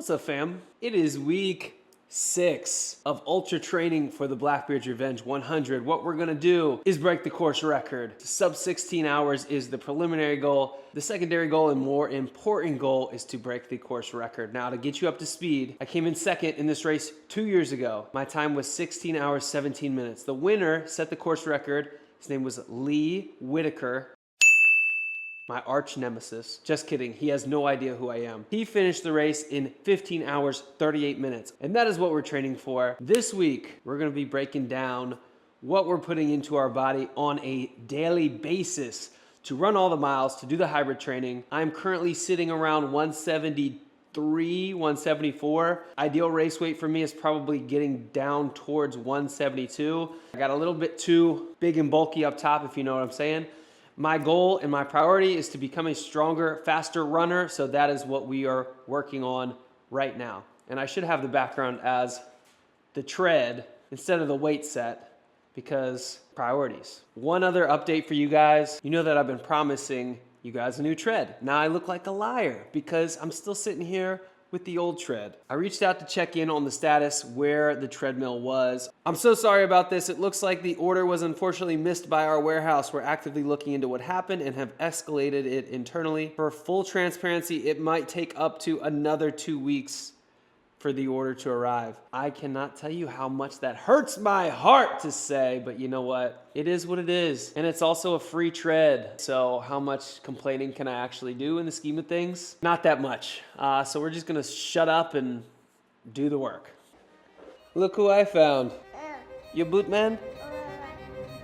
What's up, fam? It is week 6 of ultra training for the Blackbeard's Revenge 100. What we're gonna do is break the course record. Sub 16 hours is the preliminary goal. The secondary goal and more important goal is to break the course record. Now, to get you up to speed, I came in second in this race 2 years ago. My time was 16 hours, 17 minutes. The winner set the course record. His name was Lee Whitaker. My arch nemesis. Just kidding, he has no idea who I am. He finished the race in 15 hours, 38 minutes. And that is what we're training for. This week, we're gonna be breaking down what we're putting into our body on a daily basis to run all the miles, to do the hybrid training. I'm currently sitting around 173, 174. Ideal race weight for me is probably getting down towards 172. I got a little bit too big and bulky up top, if you know what I'm saying. My goal and my priority is to become a stronger, faster runner, so that is what we are working on right now. And I should have the background as the tread instead of the weight set because priorities. One other update for you guys. You know that I've been promising you guys a new tread. Now I look like a liar because I'm still sitting here with the old tread. I reached out to check in on the status where the treadmill was. I'm so sorry about this. It looks like the order was unfortunately missed by our warehouse. We're actively looking into what happened and have escalated it internally. For full transparency, it might take up to another 2 weeks for the order to arrive. I cannot tell you how much that hurts my heart to say, but you know what? It is what it is. And it's also a free tread. So how much complaining can I actually do in the scheme of things? Not that much. So we're just gonna shut up and do the work. Look who I found. You boot man?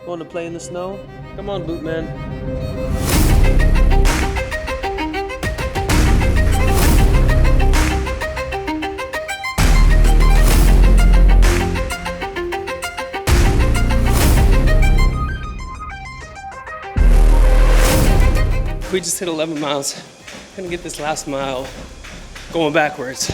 Want to play in the snow? Come on, boot man. We just hit 11 miles. Gonna get this last mile going backwards.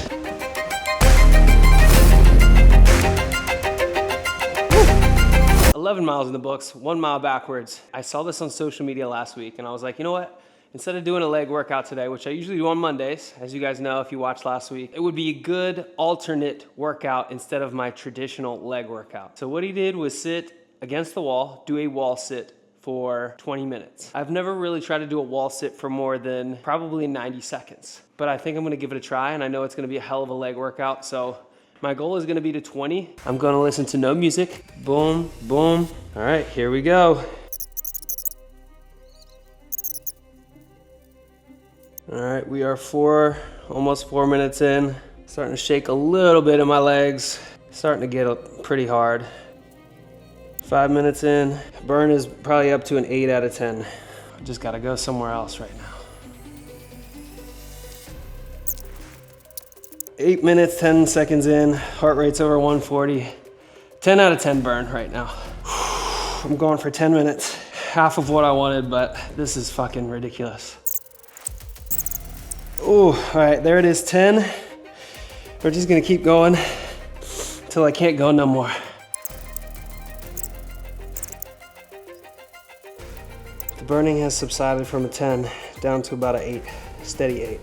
Woo! 11 miles in the books, 1 mile backwards. I saw this on social media last week and I was like, you know what? Instead of doing a leg workout today, which I usually do on Mondays, as you guys know if you watched last week, it would be a good alternate workout instead of my traditional leg workout. So what he did was sit against the wall, do a wall sit for 20 minutes. I've never really tried to do a wall sit for more than probably 90 seconds, but I think I'm gonna give it a try and I know it's gonna be a hell of a leg workout. So my goal is gonna be to 20. I'm gonna listen to no music. Boom, boom. All right, here we go. All right, we are almost 4 minutes in. Starting to shake a little bit in my legs. Starting to get pretty hard. 5 minutes in, burn is probably up to an 8 out of 10. I just gotta go somewhere else right now. 8 minutes, 10 seconds in, heart rate's over 140. 10 out of 10 burn right now. I'm going for 10 minutes, half of what I wanted, but this is fucking ridiculous. Ooh, all right, there it is, 10. We're just gonna keep going until I can't go no more. The burning has subsided from a 10 down to about an 8, steady 8.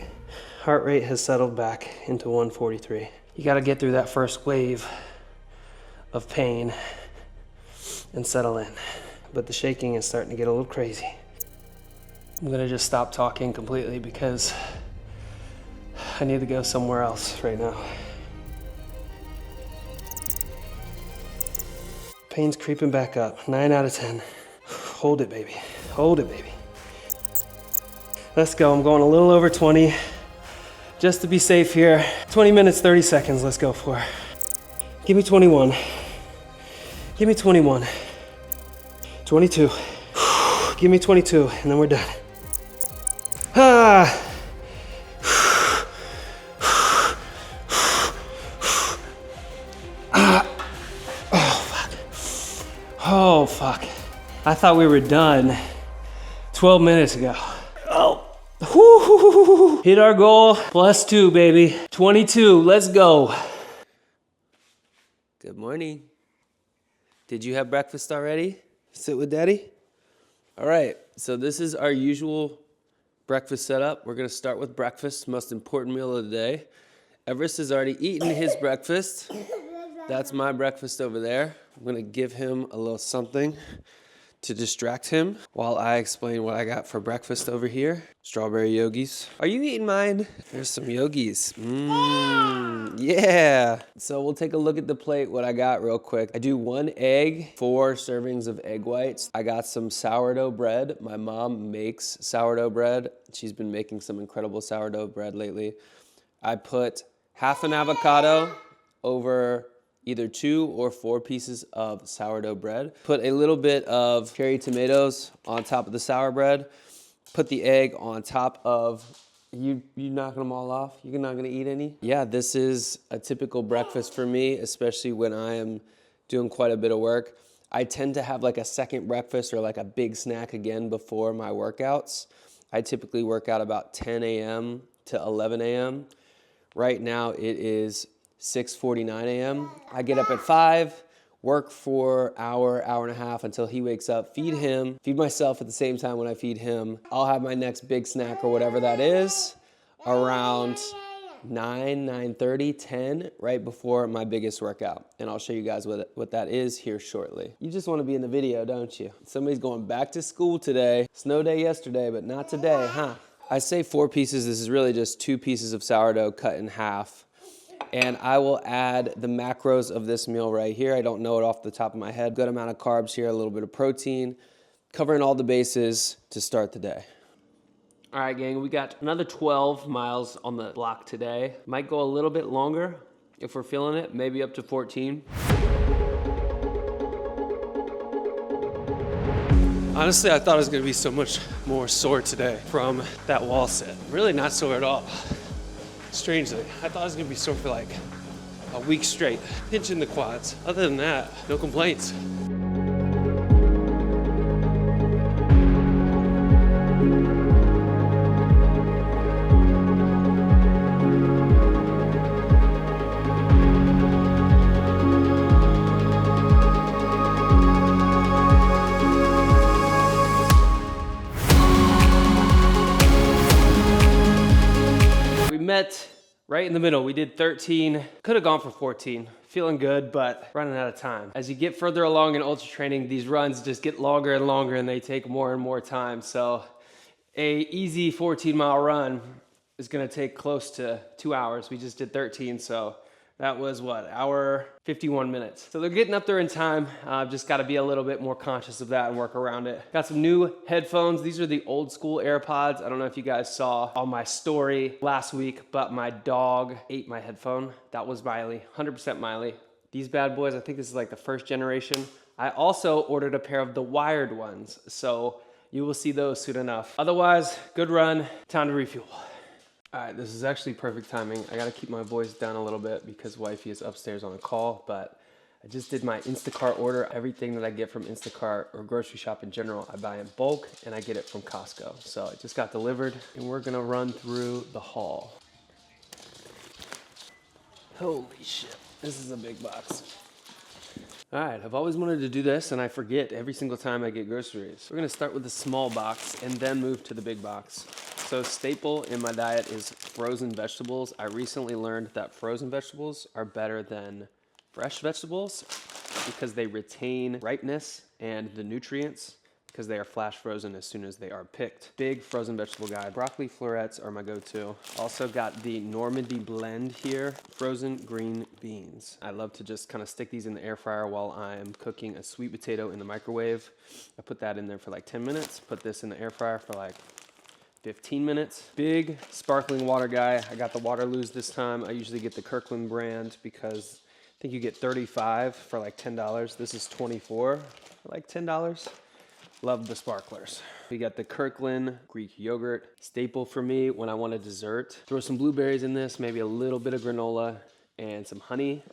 Heart rate has settled back into 143. You gotta get through that first wave of pain and settle in. But the shaking is starting to get a little crazy. I'm gonna just stop talking completely because I need to go somewhere else right now. Pain's creeping back up, 9 out of 10. Hold it, baby. Hold it, baby. Let's go. I'm going a little over 20 just to be safe here. 20 minutes, 30 seconds. Let's go for it. Give me 21. Give me 21. 22. Give me 22, and then we're done. Ah. Oh, fuck. Oh, fuck. I thought we were done 12 minutes ago. Oh, woo-hoo-hoo-hoo-hoo. Hit our goal, +2, baby. 22, let's go. Good morning. Did you have breakfast already? Sit with daddy? All right, so this is our usual breakfast setup. We're gonna start with breakfast, most important meal of the day. Everest has already eaten his breakfast. That's my breakfast over there. I'm gonna give him a little something to distract him while I explain what I got for breakfast over here. Strawberry yogis. Are you eating mine? There's some yogis. Yeah. So we'll take a look at the plate, what I got real quick. I do 1 egg, 4 servings of egg whites. I got some sourdough bread. My mom makes sourdough bread. She's been making some incredible sourdough bread lately. I put half an avocado over either 2 or 4 pieces of sourdough bread. Put a little bit of cherry tomatoes on top of the sour bread. Put the egg on top of, you knocking them all off? You're not gonna eat any? Yeah, this is a typical breakfast for me, especially when I am doing quite a bit of work. I tend to have like a second breakfast or like a big snack again before my workouts. I typically work out about 10 a.m. to 11 a.m. Right now it is 6:49 a.m. I get up at 5, work for hour and a half until he wakes up, feed him, feed myself at the same time when I feed him. I'll have my next big snack or whatever that is around 9:30, 10, right before my biggest workout. And I'll show you guys what that is here shortly. You just want to be in the video, don't you? Somebody's going back to school today. Snow day yesterday, but not today, huh? I say 4 pieces. This is really just 2 pieces of sourdough cut in half. And I will add the macros of this meal right here. I don't know it off the top of my head. Good amount of carbs here, a little bit of protein, covering all the bases to start the day. All right, gang, we got another 12 miles on the block today. Might go a little bit longer if we're feeling it, maybe up to 14. Honestly, I thought I was gonna be so much more sore today from that wall sit. Really not sore at all. Strangely, I thought I was gonna be sore for like a week straight, pinching the quads. Other than that, no complaints. Met right in the middle. We did 13, could have gone for 14. Feeling good, but running out of time. As you get further along in ultra training, these runs just get longer and longer and they take more and more time. So a easy 14-mile run is gonna take close to 2 hours. We just did 13, so that was what, hour 51 minutes. So they're getting up there in time. Just gotta be a little bit more conscious of that and work around it. Got some new headphones. These are the old school AirPods. I don't know if you guys saw on my story last week, but my dog ate my headphone. That was Miley, 100% Miley. These bad boys, I think this is like the first generation. I also ordered a pair of the wired ones, so you will see those soon enough. Otherwise, good run, time to refuel. All right, this is actually perfect timing. I gotta keep my voice down a little bit because wifey is upstairs on a call, but I just did my Instacart order. Everything that I get from Instacart or grocery shop in general, I buy in bulk and I get it from Costco. So it just got delivered and we're gonna run through the haul. Holy shit, this is a big box. All right, I've always wanted to do this and I forget every single time I get groceries. We're gonna start with the small box and then move to the big box. So staple in my diet is frozen vegetables. I recently learned that frozen vegetables are better than fresh vegetables because they retain ripeness and the nutrients because they are flash frozen as soon as they are picked. Big frozen vegetable guy. Broccoli florets are my go-to. Also got the Normandy blend here, frozen green beans. I love to just kind of stick these in the air fryer while I'm cooking a sweet potato in the microwave. I put that in there for like 10 minutes, put this in the air fryer for like 15 minutes. Big sparkling water guy. I got the Waterloos this time. I usually get the Kirkland brand because I think you get 35 for like $10. This is 24 for like $10. Love the sparklers. We got the Kirkland Greek yogurt, staple for me when I want a dessert. Throw some blueberries in this, maybe a little bit of granola and some honey.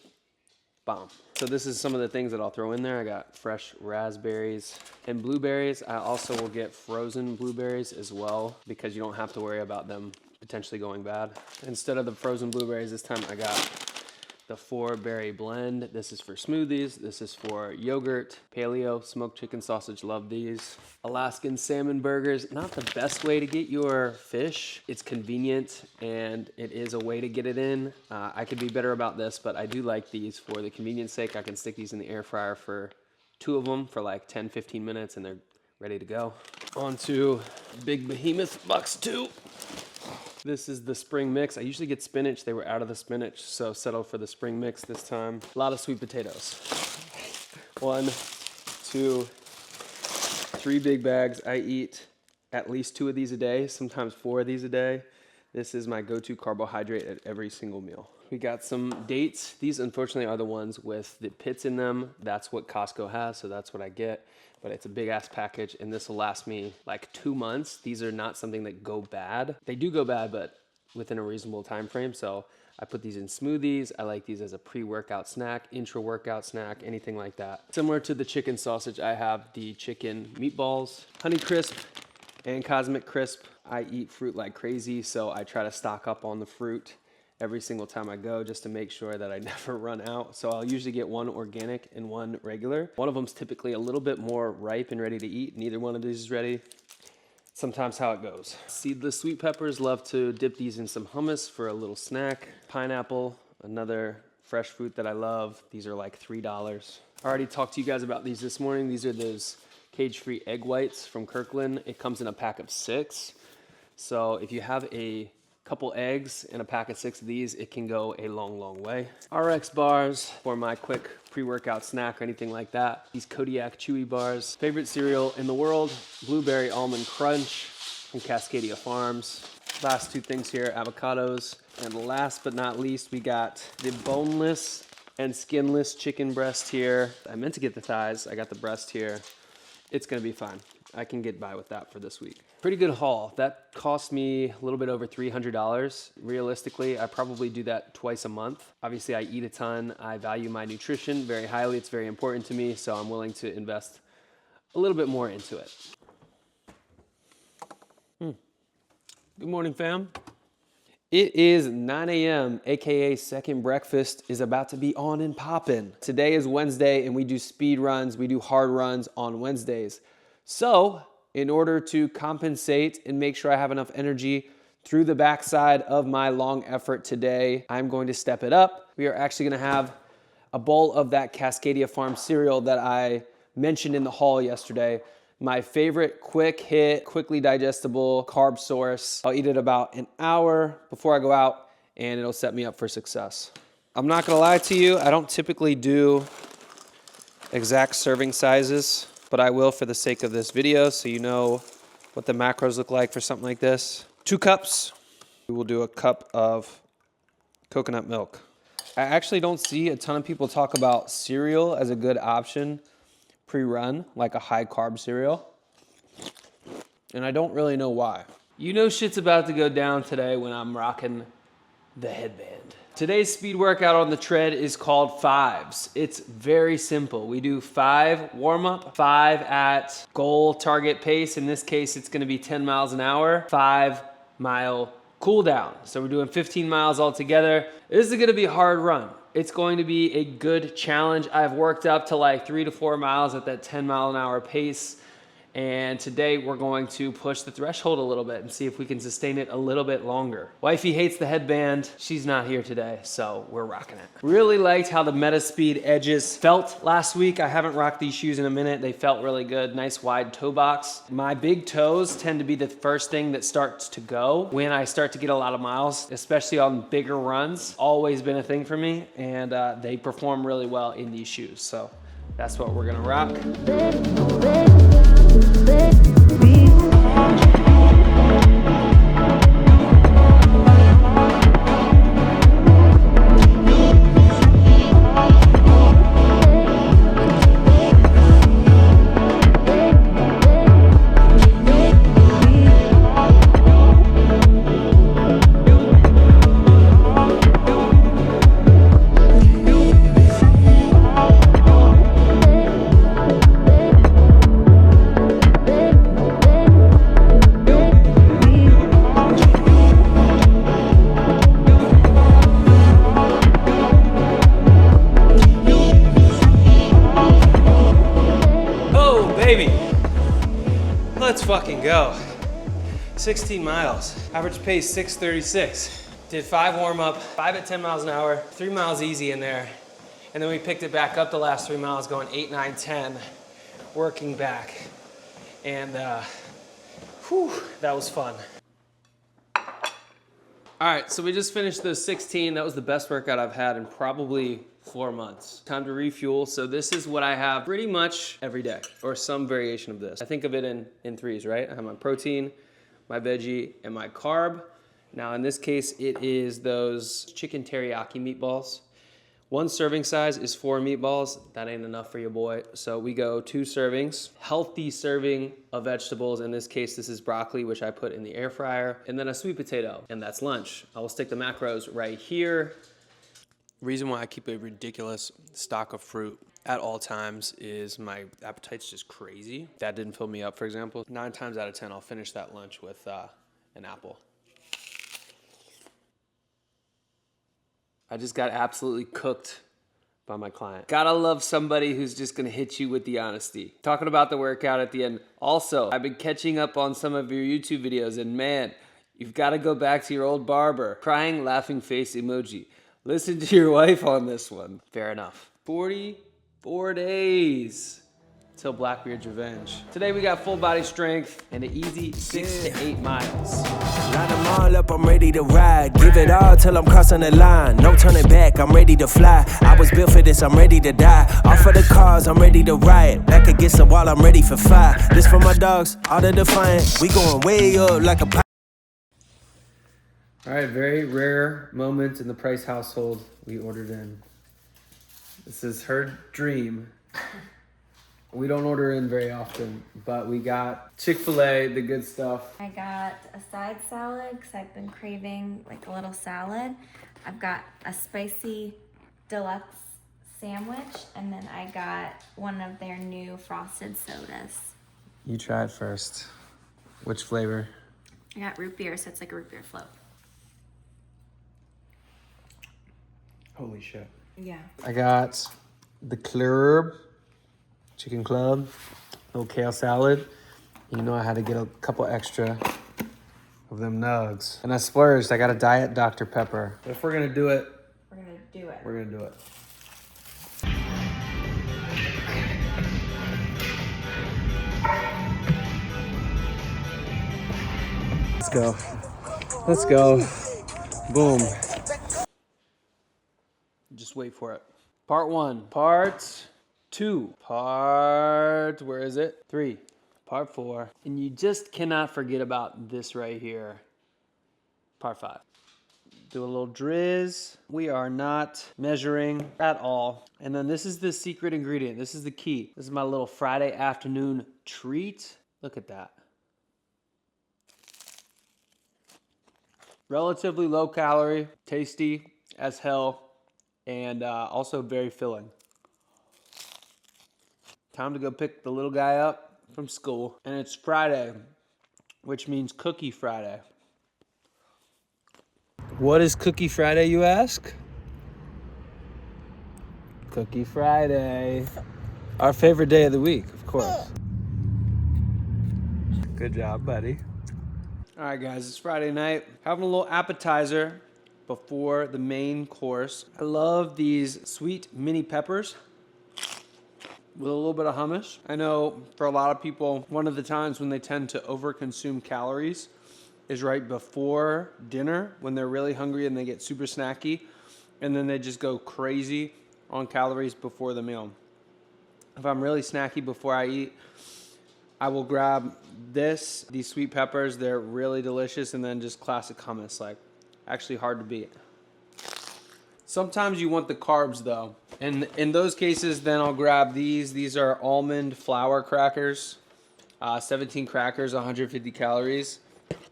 Bomb. So this is some of the things that I'll throw in there. I got fresh raspberries and blueberries. I also will get frozen blueberries as well because you don't have to worry about them potentially going bad. Instead of the frozen blueberries this time, I got the 4-berry blend. This is for smoothies. This is for yogurt, paleo, smoked chicken sausage. Love these. Alaskan salmon burgers. Not the best way to get your fish. It's convenient and it is a way to get it in. I could be better about this, but I do like these for the convenience sake. I can stick these in the air fryer for 2 of them for like 10-15 minutes and they're ready to go. On to Big Behemoth Bucks 2. This is the spring mix. I usually get spinach. They were out of the spinach, so settled for the spring mix this time. A lot of sweet potatoes. 1, 2, 3 big bags. I eat at least 2 of these a day, sometimes 4 of these a day. This is my go-to carbohydrate at every single meal. We got some dates. These unfortunately are the ones with the pits in them. That's what Costco has, so that's what I get. But it's a big ass package and this will last me like 2 months. These are not something that go bad. They do go bad, but within a reasonable time frame. So I put these in smoothies. I like these as a pre-workout snack, intra-workout snack, anything like that. Similar to the chicken sausage, I have the chicken meatballs, Honey Crisp and Cosmic Crisp. I eat fruit like crazy, so I try to stock up on the fruit every single time I go just to make sure that I never run out. So I'll usually get 1 organic and 1 regular. One of them's typically a little bit more ripe and ready to eat. Neither one of these is ready. Sometimes how it goes. Seedless sweet peppers, love to dip these in some hummus for a little snack. Pineapple, another fresh fruit that I love. These are like $3. I already talked to you guys about these this morning. These are those cage-free egg whites from Kirkland. It comes in a pack of 6. So if you have a couple eggs and a pack of 6 of these, it can go a long, long way. RX bars for my quick pre-workout snack or anything like that. These Kodiak Chewy bars. Favorite cereal in the world, Blueberry Almond Crunch from Cascadia Farms. Last 2 things here, avocados. And last but not least, we got the boneless and skinless chicken breast here. I meant to get the thighs, I got the breast here. It's gonna be fine. I can get by with that for this week. Pretty good haul. That cost me a little bit over $300. Realistically, I probably do that twice a month. Obviously, I eat a ton. I value my nutrition very highly. It's very important to me, so I'm willing to invest a little bit more into it. Good morning, fam. It is 9 a.m., AKA second breakfast is about to be on and poppin'. Today is Wednesday and we do speed runs. We do hard runs on Wednesdays. So in order to compensate and make sure I have enough energy through the backside of my long effort today, I'm going to step it up. We are actually gonna have a bowl of that Cascadia Farm cereal that I mentioned in the haul yesterday. My favorite quick hit, quickly digestible carb source. I'll eat it about an hour before I go out and it'll set me up for success. I'm not gonna lie to you, I don't typically do exact serving sizes, but I will for the sake of this video so you know what the macros look like for something like this. 2 cups. We will do a cup of coconut milk. I actually don't see a ton of people talk about cereal as a good option pre-run, like a high carb cereal. And I don't really know why. You know shit's about to go down today when I'm rocking the headband. Today's speed workout on the tread is called 5s. It's very simple. We do 5 warm-up, 5 at goal target pace. In this case, it's gonna be 10 miles an hour, 5-mile cool down. So we're doing 15 miles altogether. This is gonna be a hard run. It's going to be a good challenge. I've worked up to like 3 to 4 miles at that 10-mile-an-hour pace. And today we're going to push the threshold a little bit and see if we can sustain it a little bit longer. Wifey hates the headband. She's not here today, so we're rocking it. Really liked how the Metaspeed edges felt last week. I haven't rocked these shoes in a minute. They felt really good. Nice wide toe box. My big toes tend to be the first thing that starts to go when I start to get a lot of miles, especially on bigger runs. Always been a thing for me, and they perform really well in these shoes. So that's what we're gonna rock. go. 16 miles. Average pace 6:36. Did 5 warm-up, 5 at 10 miles an hour, 3 miles easy in there. And then we picked it back up the last 3 miles, going 8, 9, 10, working back. And whew, that was fun. All right, so we just finished those 16. That was the best workout I've had in probably 4 months. Time to refuel. So this is what I have pretty much every day, or some variation of this. I think of it in threes, right? I have my protein, my veggie, and my carb. Now in this case, it is those chicken teriyaki meatballs. 1 serving size is 4 meatballs. That ain't enough for your boy. So we go 2 servings, healthy serving of vegetables. In this case, this is broccoli, which I put in the air fryer, and then a sweet potato, and that's lunch. I will stick the macros right here. Reason why I keep a ridiculous stock of fruit at all times is my appetite's just crazy. That didn't fill me up, for example. 9 times out of 10, I'll finish that lunch with an apple. I just got absolutely cooked by my client. Gotta love somebody who's just gonna hit you with the honesty. Talking about the workout at the end. Also, I've been catching up on some of your YouTube videos, and man, you've gotta go back to your old barber. Crying, laughing face emoji. Listen to your wife on this one. Fair enough. 44 days till Blackbeard's revenge. Today we got full body strength and an easy 6 to 8 miles. Line them all up, I'm ready to ride. Give it all till I'm crossing the line. No turning back, I'm ready to fly. I was built for this, I'm ready to die. Off of the cars, I'm ready to riot. Back against the wall, I'm ready for fire. This for my dogs, all the defiant. We going way up like a pie. All right, very rare moment in the Price household we ordered in. This is her dream. We don't order in very often, but we got Chick-fil-A, the good stuff. I got a side salad because I've been craving like a little salad. I've got a spicy deluxe sandwich, and then I got one of their new frosted sodas. You try it first. Which flavor? I got root beer, so it's like a root beer float. Holy shit. Yeah. I got the club, chicken club, little kale salad. You know I had to get a couple extra of them nugs. And I splurged, I got a diet Dr. Pepper. But if we're gonna do it, We're gonna do it. we're gonna do it. Let's go. Let's go. Boom. Just wait for it. Part 1. Part 2. Where is it? 3. Part 4. And you just cannot forget about this right here. Part 5. Do a little drizz. We are not measuring at all. And then this is the secret ingredient. This is the key. This is my little Friday afternoon treat. Look at that. Relatively low calorie, tasty as hell, and also very filling. Time to go pick the little guy up from school. And it's Friday, which means Cookie Friday. What is Cookie Friday, you ask? Cookie Friday. Our favorite day of the week, of course. Good job, buddy. All right, guys, it's Friday night. Having a little appetizer before the main course. I love these sweet mini peppers with a little bit of hummus. I know for a lot of people, one of the times when they tend to overconsume calories is right before dinner when they're really hungry and they get super snacky, and then they just go crazy on calories before the meal. If I'm really snacky before I eat, I will grab these sweet peppers. They're really delicious, and then just classic hummus, like actually hard to beat. Sometimes you want the carbs though. And in those cases, then I'll grab these. These are almond flour crackers, 17 crackers, 150 calories.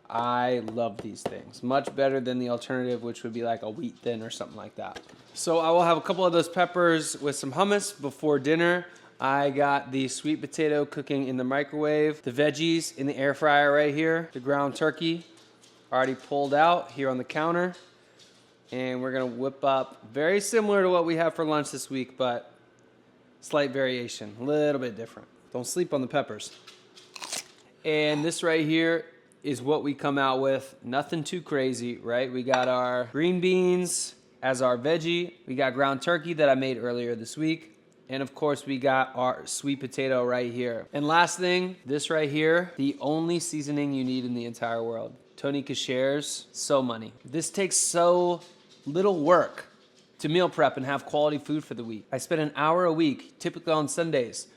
I love these things. Much better than the alternative, which would be like a wheat thin or something like that. So I will have a couple of those peppers with some hummus before dinner. I got the sweet potato cooking in the microwave, the veggies in the air fryer right here, the ground turkey already pulled out here on the counter. And we're gonna whip up very similar to what we have for lunch this week, but slight variation, a little bit different. Don't sleep on the peppers. And this right here is what we come out with. Nothing too crazy, right? We got our green beans as our veggie. We got ground turkey that I made earlier this week. And of course, we got our sweet potato right here. And last thing, this right here, the only seasoning you need in the entire world. Tony Kasher's, so money. This takes so little work to meal prep and have quality food for the week. I spend an hour a week, typically on Sundays,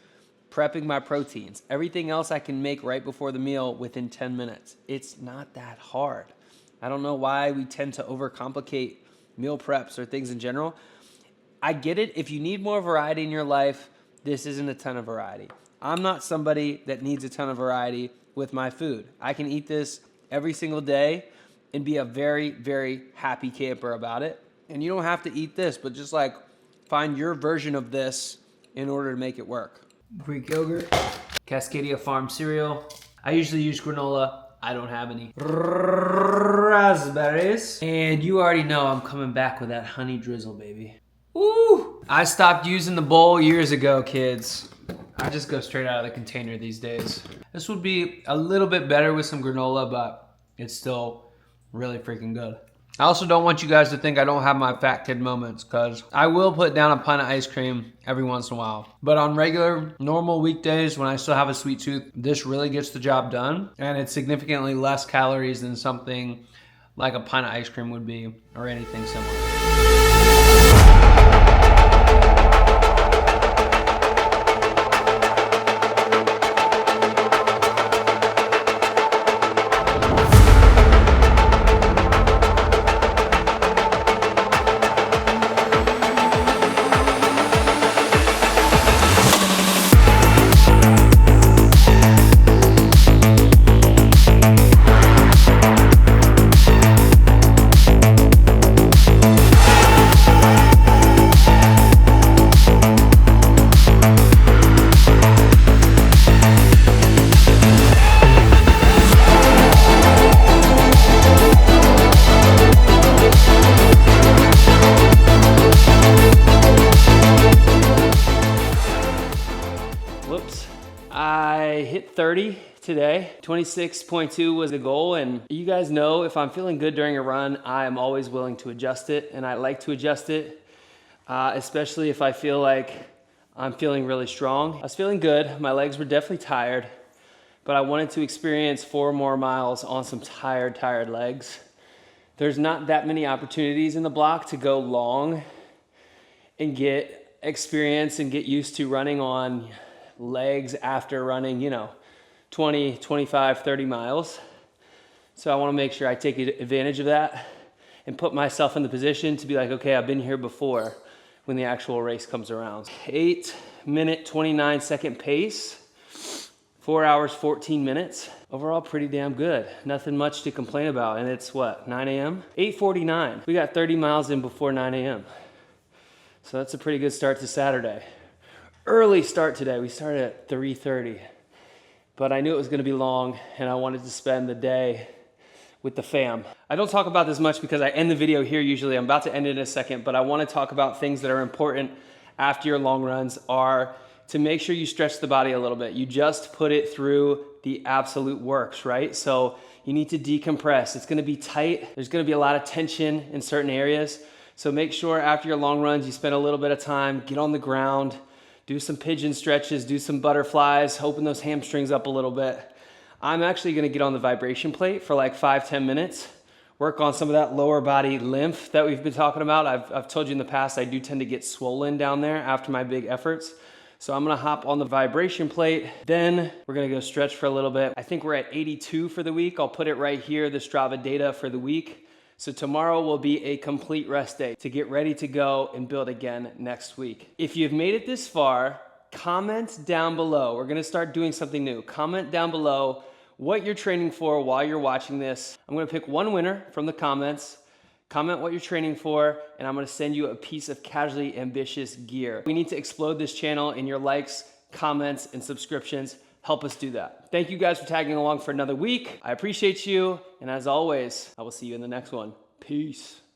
prepping my proteins. Everything else I can make right before the meal within 10 minutes. It's not that hard. I don't know why we tend to overcomplicate meal preps or things in general. I get it. If you need more variety in your life, this isn't a ton of variety. I'm not somebody that needs a ton of variety with my food. I can eat this every single day and be a very, very happy camper about it. And you don't have to eat this, but just like find your version of this in order to make it work. Greek yogurt, Cascadia Farm cereal. I usually use granola. I don't have any. Raspberries. And you already know I'm coming back with that honey drizzle, baby. Woo! I stopped using the bowl years ago, kids. I just go straight out of the container these days. This would be a little bit better with some granola, but it's still really freaking good. I also don't want you guys to think I don't have my fat kid moments, because I will put down a pint of ice cream every once in a while. But on regular, normal weekdays when I still have a sweet tooth, this really gets the job done. And it's significantly less calories than something like a pint of ice cream would be, or anything similar. I hit 30 today. 26.2 was the goal, and you guys know if I'm feeling good during a run, I am always willing to adjust it, and I like to adjust it, especially if I feel like I'm feeling really strong. I was feeling good. My legs were definitely tired, but I wanted to experience 4 more miles on some tired legs. There's not that many opportunities in the block to go long and get experience and get used to running on legs after running, 20, 25, 30 miles. So I want to make sure I take advantage of that and put myself in the position to be like, okay, I've been here before when the actual race comes around. 8-minute, 29-second pace, 4 hours, 14 minutes. Overall, pretty damn good. Nothing much to complain about. And it's what, 9 a.m.? 8:49. We got 30 miles in before 9 a.m. So that's a pretty good start to Saturday. Early start today. We started at 3:30, but I knew it was going to be long and I wanted to spend the day with the fam. I don't talk about this much because I end the video here usually. I'm about to end it in a second, but I want to talk about things that are important after your long runs are to make sure you stretch the body a little bit. You just put it through the absolute works, right? So you need to decompress. It's going to be tight. There's going to be a lot of tension in certain areas. So make sure after your long runs, you spend a little bit of time, get on the ground, do some pigeon stretches, do some butterflies, open those hamstrings up a little bit. I'm actually gonna get on the vibration plate for like 5-10 minutes, work on some of that lower body lymph that we've been talking about. I've told you in the past, I do tend to get swollen down there after my big efforts. So I'm gonna hop on the vibration plate. Then we're gonna go stretch for a little bit. I think we're at 82 for the week. I'll put it right here, the Strava data for the week. So tomorrow will be a complete rest day to get ready to go and build again next week. If you've made it this far, comment down below. We're gonna start doing something new. Comment down below what you're training for while you're watching this. I'm gonna pick one winner from the comments, comment what you're training for, and I'm gonna send you a piece of Casually Ambitious gear. We need to explode this channel in your likes, comments, and subscriptions. Help us do that. Thank you guys for tagging along for another week. I appreciate you. And as always, I will see you in the next one. Peace.